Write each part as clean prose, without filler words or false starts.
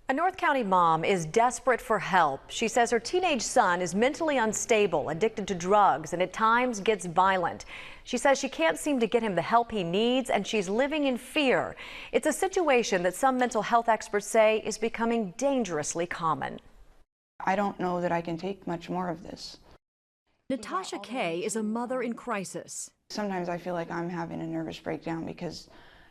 A North County mom is desperate for help. She says her teenage son is mentally unstable, addicted to drugs, and at times gets violent. She says she can't seem to get him the help he needs, and she's living in fear. It's a situation that some mental health experts say is becoming dangerously common. I don't know that I can take much more of this. Natasha Kay is a mother in crisis. Sometimes I feel like I'm having a nervous breakdown because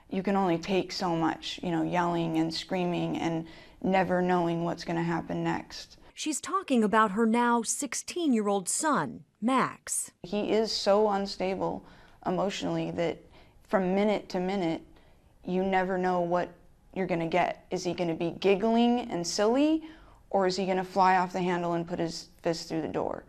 you can only take so much, yelling and screaming and never knowing what's going to happen next. She's talking about her now 16-year-old son, Max. He is so unstable emotionally that from minute to minute, you never know what you're going to get. Is he going to be giggling and silly, or is he going to fly off the handle and put his fist through the door?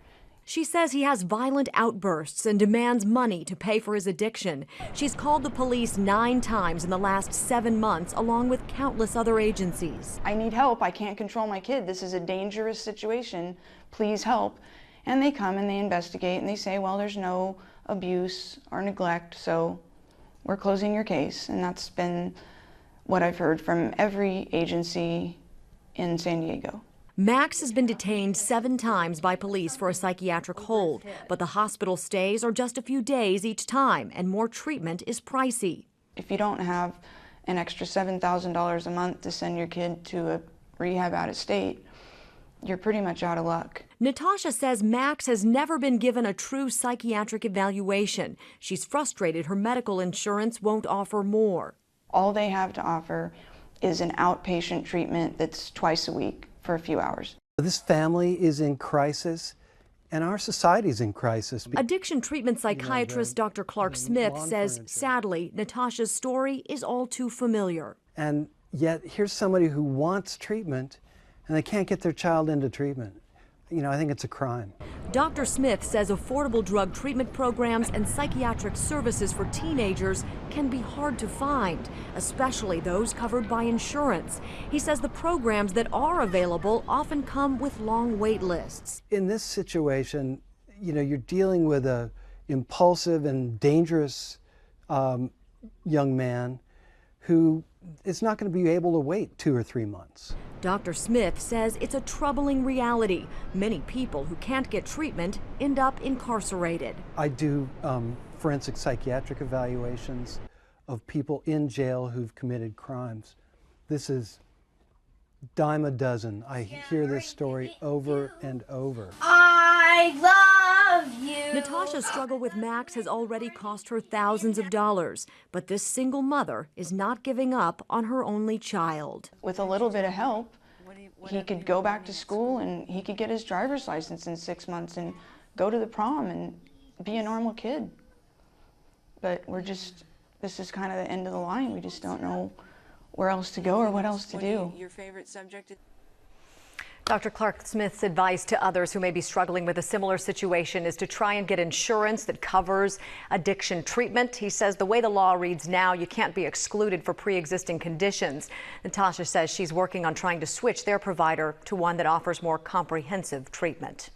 She says he has violent outbursts and demands money to pay for his addiction. She's called the police 9 times in the last 7 months, along with countless other agencies. I need help. I can't control my kid. This is a dangerous situation. Please help. And they come and they investigate and they say, well, there's no abuse or neglect, so we're closing your case. And that's been what I've heard from every agency in San Diego. Max has been detained 7 times by police for a psychiatric hold, but the hospital stays are just a few days each time, and more treatment is pricey. If you don't have an extra $7,000 a month to send your kid to a rehab out of state, you're pretty much out of luck. Natasha says Max has never been given a true psychiatric evaluation. She's frustrated her medical insurance won't offer more. All they have to offer is an outpatient treatment that's twice a week for a few hours. This family is in crisis, and our society is in crisis. Addiction treatment psychiatrist Dr. Clark Smith says, sadly, Natasha's story is all too familiar. And yet, here's somebody who wants treatment, and they can't get their child into treatment. I think it's a crime. Dr. Smith says affordable drug treatment programs and psychiatric services for teenagers can be hard to find, especially those covered by insurance. He says the programs that are available often come with long wait lists. In this situation, you're dealing with an impulsive and dangerous young man who is not going to be able to wait 2 or 3 months. Dr. Smith says it's a troubling reality. Many people who can't get treatment end up incarcerated. I do forensic psychiatric evaluations of people in jail who've committed crimes. This is dime a dozen. I hear this story over and over. I love you. Natasha's struggle with Max has already cost her thousands of dollars, but this single mother is not giving up on her only child. With a little bit of help, he could go back to school and he could get his driver's license in 6 months and go to the prom and be a normal kid. But this is kind of the end of the line. We just don't know where else to go or what else to do. Your favorite subject? Dr. Clark Smith's advice to others who may be struggling with a similar situation is to try and get insurance that covers addiction treatment. He says the way the law reads now, you can't be excluded for pre-existing conditions. Natasha says she's working on trying to switch their provider to one that offers more comprehensive treatment.